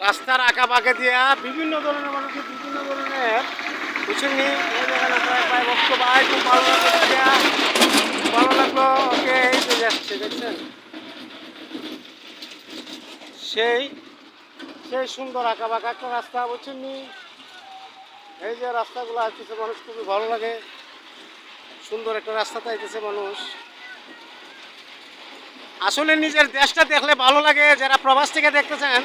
রাস্তার আঁকা বাঁকা দিয়া বিভিন্ন ধরনের মানুষের বিভিন্ন ধরনের বুঝছেন নি এই দেখেন আপনার প্রায় বক্তব্য ভাই খুব ভালো লাগলো দিয়া ভালো লাগলো ওকে এই যে যাচ্ছে দেখছেন সেই সেই সুন্দর আঁকা বাঁকা একটা রাস্তা বুঝছেন নি এই যে রাস্তাগুলো আসতেছে মানুষ খুবই ভালো লাগে সুন্দর একটা রাস্তাতে আইতেছে মানুষ আসলে নিজের দেশটা দেখলে ভালো লাগে যারা প্রবাস থেকে দেখতেছেন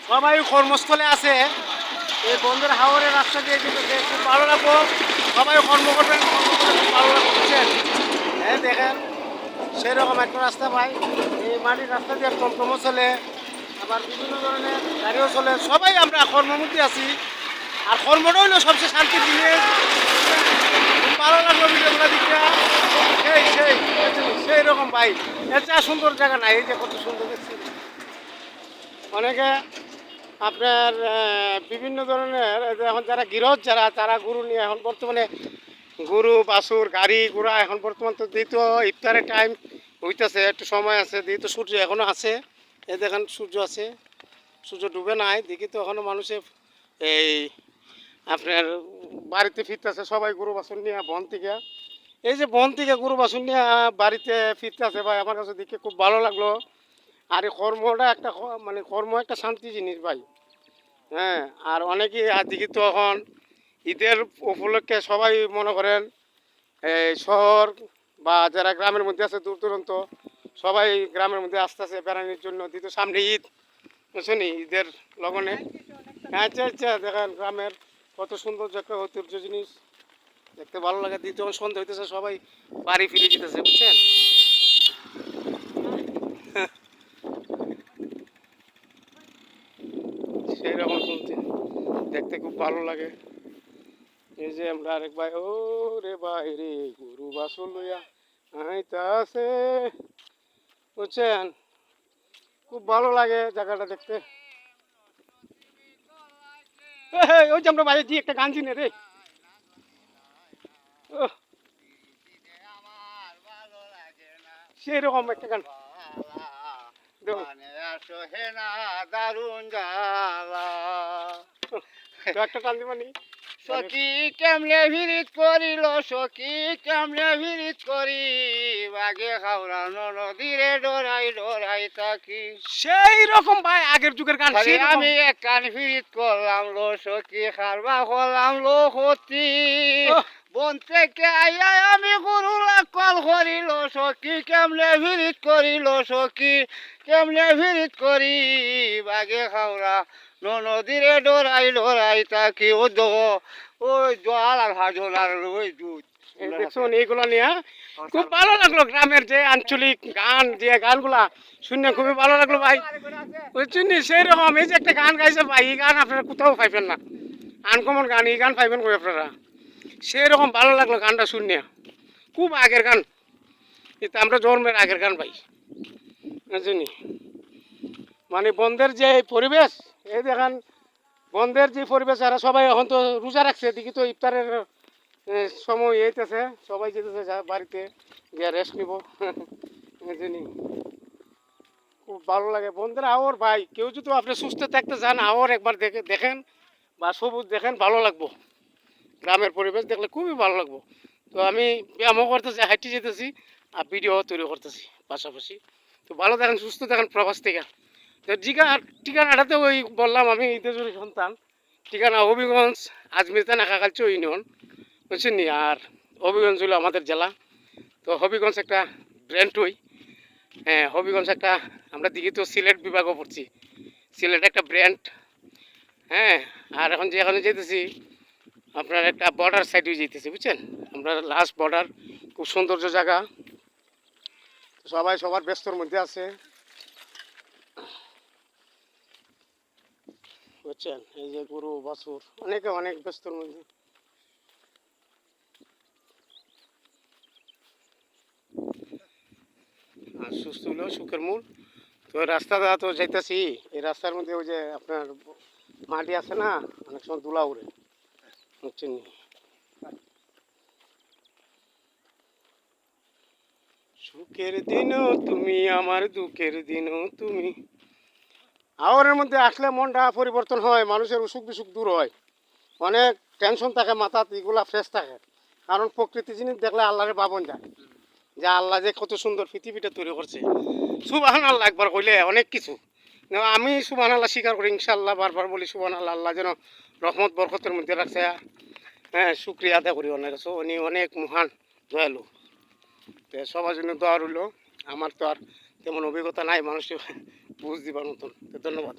সবাই কর্মস্থলে আছে এই বন্ধের হাওরের রাস্তা দিয়ে যেতেছে খুব ভালো লাগবো সবাই কর্ম করবেন কর্ম করে খুব ভালো লাগবে বুঝছেন হ্যাঁ দেখেন সেরকম একটা রাস্তা পাই এই মাটির রাস্তা দিয়ে টমটমও চলে আবার বিভিন্ন ধরনের গাড়িও চলে সবাই আমরা কর্মমুখী আছি আর কর্মটা হইলো সবচেয়ে শান্তির জিনিস খুব ভালো লাগলো ভিডিওগুলো দিকটা সেই সেই রকম ভাই এর যা সুন্দর জায়গা নাই এই যে কত সুন্দর দেখছি অনেকে আপনার বিভিন্ন ধরনের এখন যারা গৃহস্থ যারা তারা গরু নিয়ে এখন বর্তমানে গরু বাছুর গাড়ি ঘোড়া এখন বর্তমান তো যেহেতু ইফতারের টাইম হইতেছে একটু সময় আছে যেহেতু সূর্য এখনও আছে এই দেখেন সূর্য আছে সূর্য ডুবে নাই দেখি তো এখনও মানুষে এই আপনার বাড়িতে ফিরতেছে সবাই গরু বাছুর নিয়ে বন থেকে এই যে বন থেকে গরু বাছুর নিয়ে বাড়িতে ফিরতেছে ভাই আমার কাছে দেখে খুব ভালো লাগলো আর এই কর্মটা একটা মানে কর্ম একটা শান্তি জিনিস ভাই হ্যাঁ আর অনেকেই দেখি তো এখন ঈদের উপলক্ষে সবাই মনে করেন এই শহর বা যারা গ্রামের মধ্যে আছে দূর দূরান্ত সবাই গ্রামের মধ্যে আসতেছে বেড়ানোর জন্য দ্বিতীয় সামনে ঈদ বুঝছেন ঈদের লগনে আচ্ছা আচ্ছা দেখেন গ্রামের কত সুন্দর একটা ঐতিহ্য জিনিস দেখতে ভালো লাগে দ্বিতীয় সন্ধ্যা হইতেছে সবাই বাড়ি ফিরে যেতেছে বুঝছেন সেই রকম শুনতে দেখতে খুব ভালো লাগে এই যে আমরা আরেক ভাই ও রে ভাই রে গরু বাছুর লইয়া আইতাছে বুঝছেন খুব ভালো লাগে জায়গাটা দেখতে ওই যে আমরা বাইরে দিয়ে একটা গান চিনে রে সেই রকম একটা গান দারুন জ্বালা একটা টান দিবানি সখী কেমনে ভিড়িত করিল সখী কেমনে ভিড়িত করি বাগে খাওয়া নদীরে ডরাই ডরাই থাকি সেই রকম ভাই আগের যুগের গান আমি এক কান ভিড়িত করলাম লো সখী খারবা করলাম লো ক্ষতি বন থেকে আইয়া আমি গরু কল করিল সখী কেমনে ভিড়িত করিল সখী কেমনে ভিড়িত করি বাগে খাওয়া নদীরে ডরাই ডরাই তাকি ও ওই জল আর ভাজন আর ওই দুধ দেখুন এইগুলো নিয়ে খুব ভালো লাগলো গ্রামের যে আঞ্চলিক গান যে গানগুলা শুনে খুবই ভালো লাগলো ভাই বুঝছেন সেই রকম এই যে একটা গান গাইছে ভাই এই গান আপনারা কোথাও পাইবেন না আনকমন গান এই গান পাইবেন কই আপনারা সেই রকম ভালো লাগলো গানটা শুনে খুব আগের গান এটা আমরা জন্মের আগের গান ভাই বুঝছেন মানে বন্ধের যে পরিবেশ এই দেখেন বন্ধের যে পরিবেশ এরা সবাই এখন তো রোজা রাখছে দেখি তো ইফতারের সময় এইতেছে সবাই যেতেছে বাড়িতে গিয়ে রেস্ট নিব বুঝছেন খুব ভালো লাগে বন্ধের আওয়ার ভাই কেউ যদি আপনি সুস্থ থাকতে চান আওয়ার একবার দেখেন বা সবুজ দেখেন ভালো লাগবো গ্রামের পরিবেশ দেখলে খুবই ভালো লাগবো তো আমি ব্যায়ামও করতেছি হাঁটি যেতেছি আর ভিডিও তৈরি করতেছি পাশাপাশি তো ভালো দেখেন সুস্থ দেখেন প্রবাস থেকে তো ঠিকানাটাতে ওই বললাম আমি ঈদেজুরি সন্তান ঠিকানা হবিগঞ্জ আজমির থানা কাকালচো ইউনিয়ন বুঝছেন নি আর হবিগঞ্জ হলো আমাদের জেলা তো হবিগঞ্জ একটা ব্র্যান্ড হই হ্যাঁ হবিগঞ্জ একটা আমরা দিকে তো সিলেট বিভাগও পড়ছি সিলেট একটা ব্র্যান্ড হ্যাঁ আর এখন যেখানে যেতেছি আপনার একটা বর্ডার সাইডে যেতেছি বুঝছেন আমরা লাস্ট বর্ডার খুব সৌন্দর্য জায়গা সবাই সবার ব্যস্তর মধ্যে আছে বুঝছেন এই যে গরু বাছুর অনেকে অনেক ব্যস্তর মধ্যে আর সুস্থ হলেও সুখের মূল তো রাস্তাটা তো যাইতেছি এই রাস্তার মধ্যে ওই যে আপনার মাটি আছে না অনেক সময় দুলা উড়ে বুঝছেন সুখের দিনও তুমি আমার দুঃখের দিনও তুমি হাওরের মধ্যে আসলে মনটা পরিবর্তন হয়, মানুষের অসুখ বিসুখ দূর হয়, অনেক টেনশন থাকে মাথাত, এগুলা ফ্রেশ থাকে। কারণ প্রকৃতি জিনিস দেখলে আল্লাহরে পাবন যায়, যে আল্লাহ যে কত সুন্দর পৃথিবীটা তৈরি করছে। সুবহান আল্লাহ একবার কইলে অনেক কিছু। না, আমি সুবহান আল্লাহ স্বীকার করি, ইনশাআল্লাহ বারবার বলি সুবহান আল্লাহ, আল্লাহ যেন রহমত বরকতের মধ্যে রাখছে। হ্যাঁ, শুক্রিয়া আদায় করি অনেক, উনি অনেক মহান দয়ালু। তো সবার জন্য দোয়া রইল। আমার তো আর তেমন অভিজ্ঞতা নাই মানুষকে বুঝ দিবার মতন। তো ধন্যবাদ।